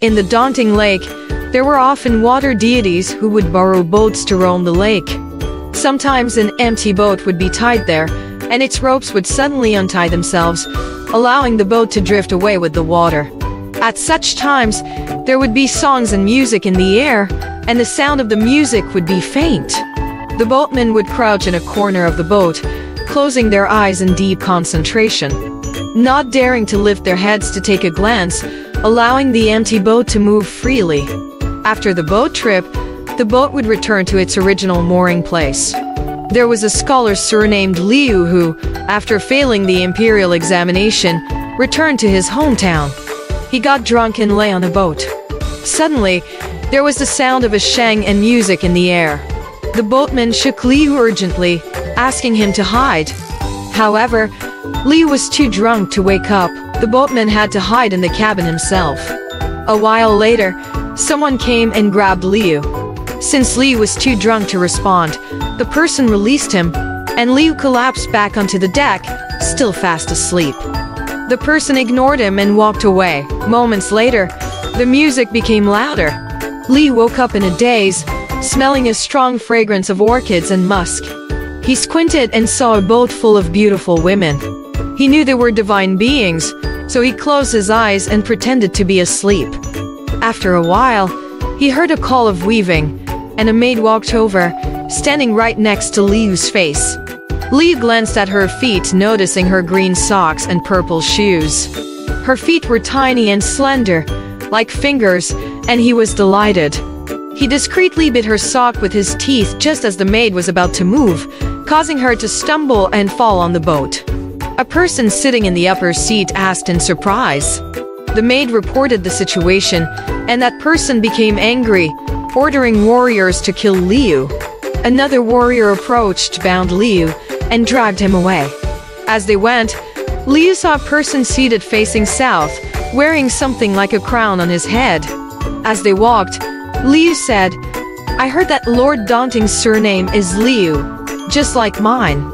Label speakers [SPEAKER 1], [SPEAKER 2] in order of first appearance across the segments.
[SPEAKER 1] In the Dongting Lake, there were often water deities who would borrow boats to roam the lake. Sometimes an empty boat would be tied there, and its ropes would suddenly untie themselves, allowing the boat to drift away with the water. At such times, there would be songs and music in the air, and the sound of the music would be faint. The boatmen would crouch in a corner of the boat, closing their eyes in deep concentration, not daring to lift their heads to take a glance, allowing the empty boat to move freely. After the boat trip, the boat would return to its original mooring place. There was a scholar surnamed Liu who, after failing the imperial examination, returned to his hometown. He got drunk and lay on a boat. Suddenly, there was the sound of a sheng and music in the air. The boatman shook Liu urgently, asking him to hide. However, Liu was too drunk to wake up. The boatman had to hide in the cabin himself. A while later, someone came and grabbed Liu. Since Liu was too drunk to respond, the person released him, and Liu collapsed back onto the deck, still fast asleep. The person ignored him and walked away. Moments later, the music became louder. Liu woke up in a daze, smelling a strong fragrance of orchids and musk. He squinted and saw a boat full of beautiful women. He knew they were divine beings, so he closed his eyes and pretended to be asleep. After a while, he heard a call of weaving, and a maid walked over, standing right next to Liu's face. Liu glanced at her feet, noticing her green socks and purple shoes. Her feet were tiny and slender, like fingers, and he was delighted. He discreetly bit her sock with his teeth just as the maid was about to move, causing her to stumble and fall on the boat. A person sitting in the upper seat asked in surprise. The maid reported the situation, and that person became angry, ordering warriors to kill Liu. Another warrior approached, bound Liu, and dragged him away. As they went, Liu saw a person seated facing south, wearing something like a crown on his head. As they walked, Liu said, "I heard that Lord Dongting's surname is Liu, just like mine.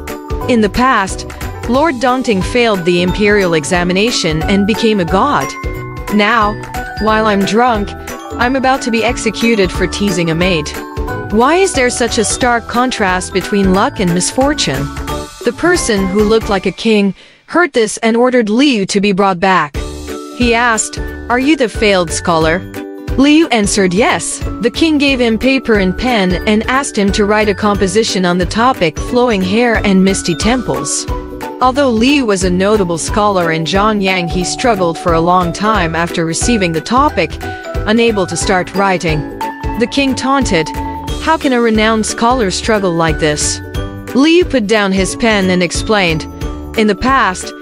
[SPEAKER 1] In the past, Lord Dongting failed the imperial examination and became a god. Now, while I'm drunk, I'm about to be executed for teasing a maid. Why is there such a stark contrast between luck and misfortune?" The person, who looked like a king, heard this and ordered Liu to be brought back. He asked, "Are you the failed scholar?" Liu answered yes. The king gave him paper and pen and asked him to write a composition on the topic flowing hair and misty temples. Although Liu was a notable scholar in Zhongyang, he struggled for a long time after receiving the topic, unable to start writing. The king taunted, "How can a renowned scholar struggle like this?" Liu put down his pen and explained, "In the past,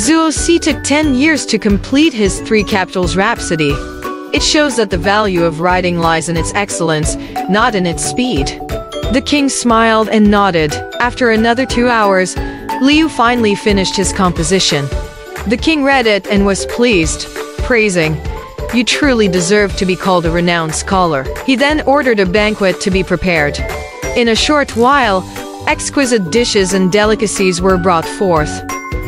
[SPEAKER 1] Zhuo Si took 10 years to complete his 3 capitals rhapsody. It shows that the value of writing lies in its excellence, not in its speed." The king smiled and nodded. After another 2 hours, Liu finally finished his composition. The king read it and was pleased, praising, "You truly deserve to be called a renowned scholar." He then ordered a banquet to be prepared. In a short while, exquisite dishes and delicacies were brought forth.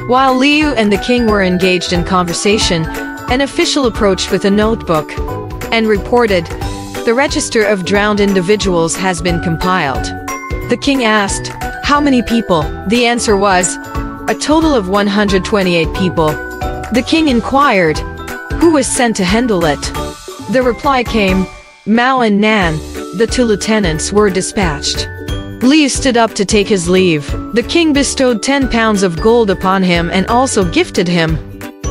[SPEAKER 1] While Liu and the king were engaged in conversation, an official approached with a notebook and reported, "The register of drowned individuals has been compiled." The king asked, "How many people?" The answer was, "A total of 128 people." The king inquired, "Who was sent to handle it?" The reply came, "Mao and Nan, the 2 lieutenants, were dispatched." Liu stood up to take his leave. The king bestowed 10 pounds of gold upon him and also gifted him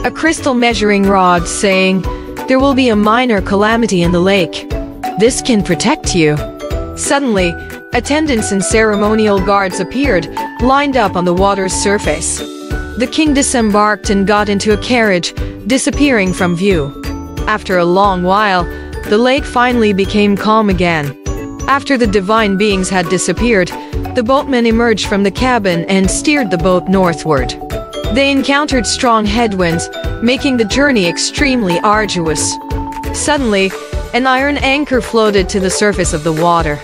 [SPEAKER 1] a crystal measuring rod, saying, "There will be a minor calamity in the lake. This can protect you." Suddenly, attendants and ceremonial guards appeared, lined up on the water's surface. The king disembarked and got into a carriage, disappearing from view. After a long while, the lake finally became calm again. After the divine beings had disappeared, the boatmen emerged from the cabin and steered the boat northward. They encountered strong headwinds, making the journey extremely arduous. Suddenly, an iron anchor floated to the surface of the water.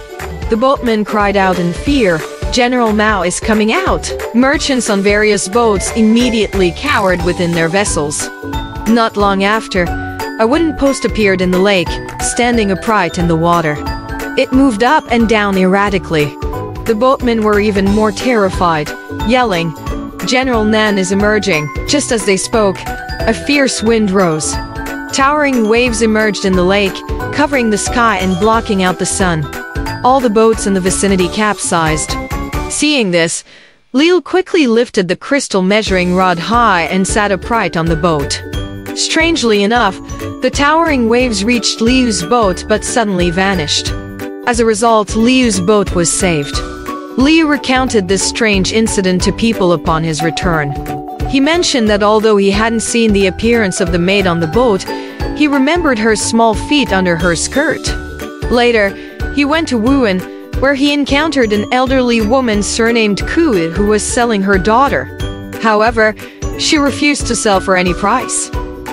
[SPEAKER 1] The boatmen cried out in fear, "General Mao is coming out!" Merchants on various boats immediately cowered within their vessels. Not long after, A wooden post appeared in the lake, standing upright in the water. It moved up and down erratically. The boatmen were even more terrified, yelling, "General Nan is emerging." Just as they spoke, a fierce wind rose. Towering waves emerged in the lake, covering the sky and blocking out the sun. All the boats in the vicinity capsized. Seeing this, Liu quickly lifted the crystal measuring rod high and sat upright on the boat. Strangely enough, the towering waves reached Liu's boat but suddenly vanished. As a result, Liu's boat was saved. Liu recounted this strange incident to people upon his return. He mentioned that although he hadn't seen the appearance of the maid on the boat, he remembered her small feet under her skirt. Later, he went to Wuhan, where he encountered an elderly woman surnamed Ku who was selling her daughter. However, she refused to sell for any price.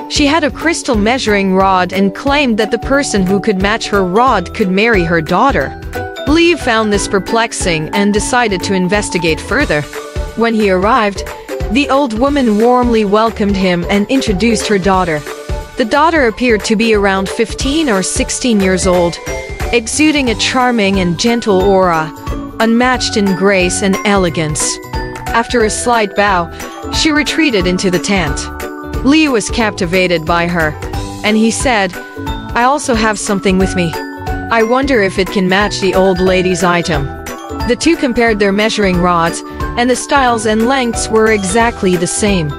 [SPEAKER 1] She had a crystal measuring rod and claimed that the person who could match her rod could marry her daughter. Liu found this perplexing and decided to investigate further. When he arrived, the old woman warmly welcomed him and introduced her daughter. The daughter appeared to be around 15 or 16 years old, exuding a charming and gentle aura, unmatched in grace and elegance. After a slight bow, she retreated into the tent. Liu was captivated by her, and he said, "I also have something with me. I wonder if it can match the old lady's item." The two compared their measuring rods, and the styles and lengths were exactly the same.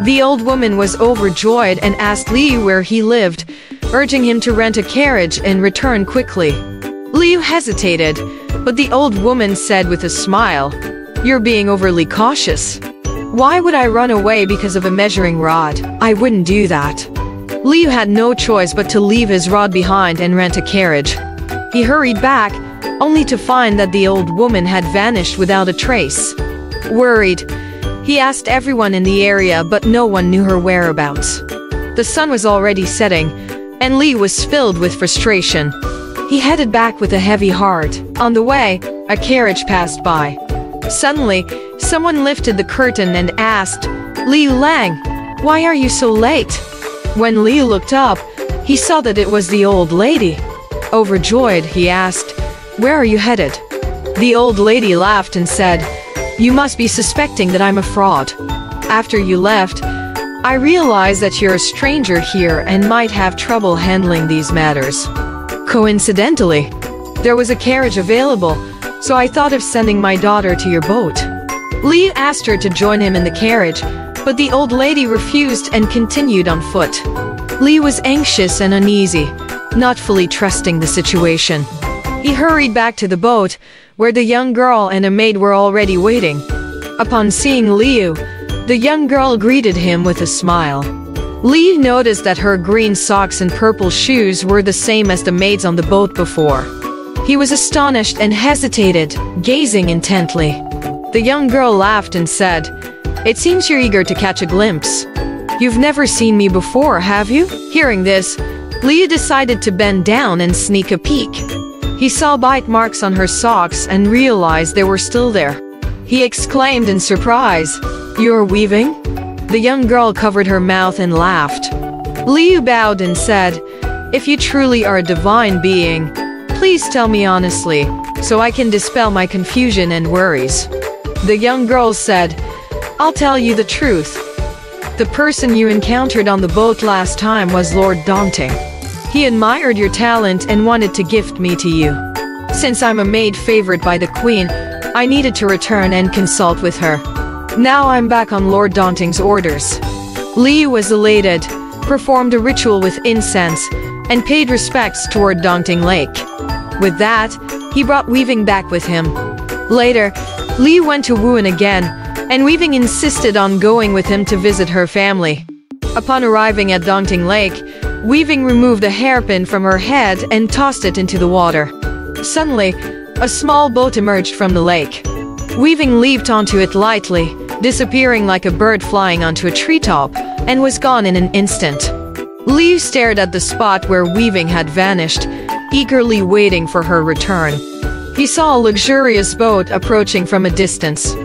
[SPEAKER 1] The old woman was overjoyed and asked Liu where he lived, urging him to rent a carriage and return quickly. Liu hesitated, but the old woman said with a smile, "You're being overly cautious. Why would I run away because of a measuring rod? I wouldn't do that." Liu had no choice but to leave his rod behind and rent a carriage. He hurried back, only to find that the old woman had vanished without a trace. Worried, he asked everyone in the area, but no one knew her whereabouts. The sun was already setting, and Liu was filled with frustration. He headed back with a heavy heart. On the way, a carriage passed by. Suddenly, someone lifted the curtain and asked, "Liu Lang, why are you so late?" When Liu looked up, he saw that it was the old lady. Overjoyed, he asked, "Where are you headed?" The old lady laughed and said, "You must be suspecting that I'm a fraud. After you left, I realized that you're a stranger here and might have trouble handling these matters. Coincidentally, there was a carriage available, so I thought of sending my daughter to your boat." Liu asked her to join him in the carriage, but the old lady refused and continued on foot. Liu was anxious and uneasy, not fully trusting the situation. He hurried back to the boat, where the young girl and a maid were already waiting. Upon seeing Liu, the young girl greeted him with a smile. Liu noticed that her green socks and purple shoes were the same as the maids on the boat before. He was astonished and hesitated, gazing intently. The young girl laughed and said, "It seems you're eager to catch a glimpse. You've never seen me before, have you?" Hearing this, Liu decided to bend down and sneak a peek. He saw bite marks on her socks and realized they were still there. He exclaimed in surprise, "You're weaving?" The young girl covered her mouth and laughed. Liu bowed and said, "If you truly are a divine being, please tell me honestly, so I can dispel my confusion and worries." The young girl said, "I'll tell you the truth. The person you encountered on the boat last time was Lord Dongting. He admired your talent and wanted to gift me to you. Since I'm a maid favorite by the queen, I needed to return and consult with her. Now I'm back on Lord Dongting's orders." Liu was elated, performed a ritual with incense, and paid respects toward Dongting Lake. With that, he brought Weaving back with him. Later, Liu went to Wuhan again, and Weaving insisted on going with him to visit her family. Upon arriving at Dongting Lake, Weaving removed a hairpin from her head and tossed it into the water. Suddenly, a small boat emerged from the lake. Weaving leaped onto it lightly, disappearing like a bird flying onto a treetop, and was gone in an instant. Liu stared at the spot where Weaving had vanished, eagerly waiting for her return. He saw a luxurious boat approaching from a distance.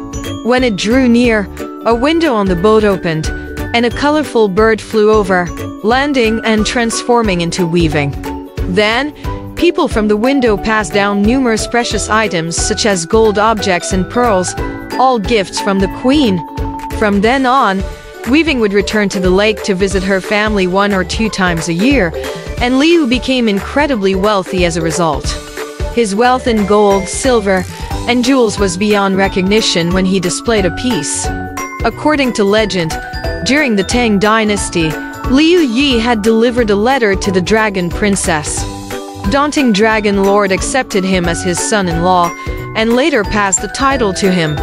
[SPEAKER 1] When it drew near, a window on the boat opened, and a colorful bird flew over, landing and transforming into weaving. Then, people from the window passed down numerous precious items such as gold objects and pearls, all gifts from the queen. From then on, weaving would return to the lake to visit her family 1 or 2 times a year, and Liu became incredibly wealthy as a result. His wealth in gold, silver, and jewels was beyond recognition when he displayed a piece. According to legend, during the Tang dynasty, Liu Yi had delivered a letter to the Dragon Princess. Dongting Dragon Lord accepted him as his son-in-law, and later passed the title to him.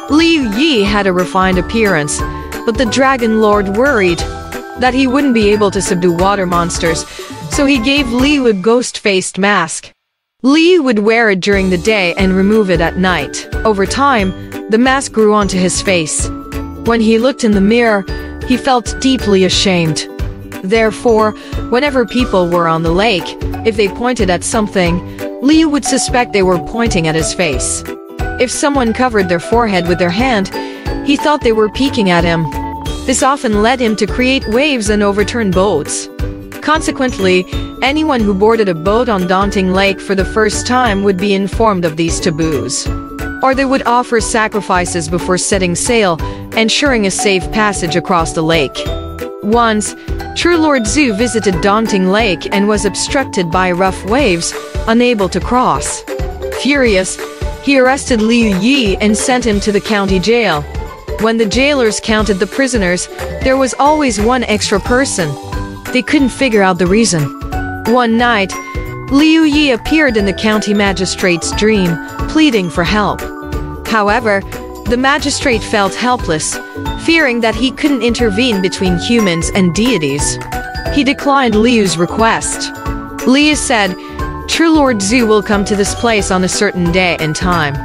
[SPEAKER 1] Liu Yi had a refined appearance, but the Dragon Lord worried that he wouldn't be able to subdue water monsters, so he gave Liu a ghost-faced mask. Liu would wear it during the day and remove it at night. Over time, the mask grew onto his face. When he looked in the mirror, he felt deeply ashamed. Therefore, whenever people were on the lake, if they pointed at something, Liu would suspect they were pointing at his face. If someone covered their forehead with their hand, he thought they were peeking at him. This often led him to create waves and overturn boats. Consequently, anyone who boarded a boat on Dongting Lake for the first time would be informed of these taboos. Or they would offer sacrifices before setting sail, ensuring a safe passage across the lake. Once, True Lord Zhu visited Dongting Lake and was obstructed by rough waves, unable to cross. Furious, he arrested Liu Yi and sent him to the county jail. When the jailers counted the prisoners, there was always one extra person. They couldn't figure out the reason. One night, Liu Yi appeared in the county magistrate's dream, pleading for help. However, the magistrate felt helpless, fearing that he couldn't intervene between humans and deities. He declined Liu's request. Liu said, "True Lord Zhu will come to this place on a certain day and time.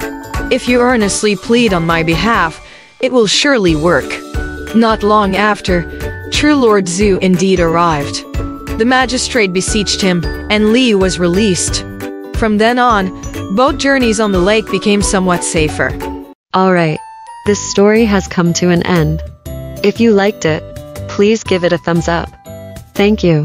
[SPEAKER 1] If you earnestly plead on my behalf, it will surely work." Not long after, True Lord Zhu indeed arrived. The magistrate beseeched him, and Liu was released. From then on, boat journeys on the lake became somewhat safer.
[SPEAKER 2] Alright, this story has come to an end. If you liked it, please give it a thumbs up. Thank you.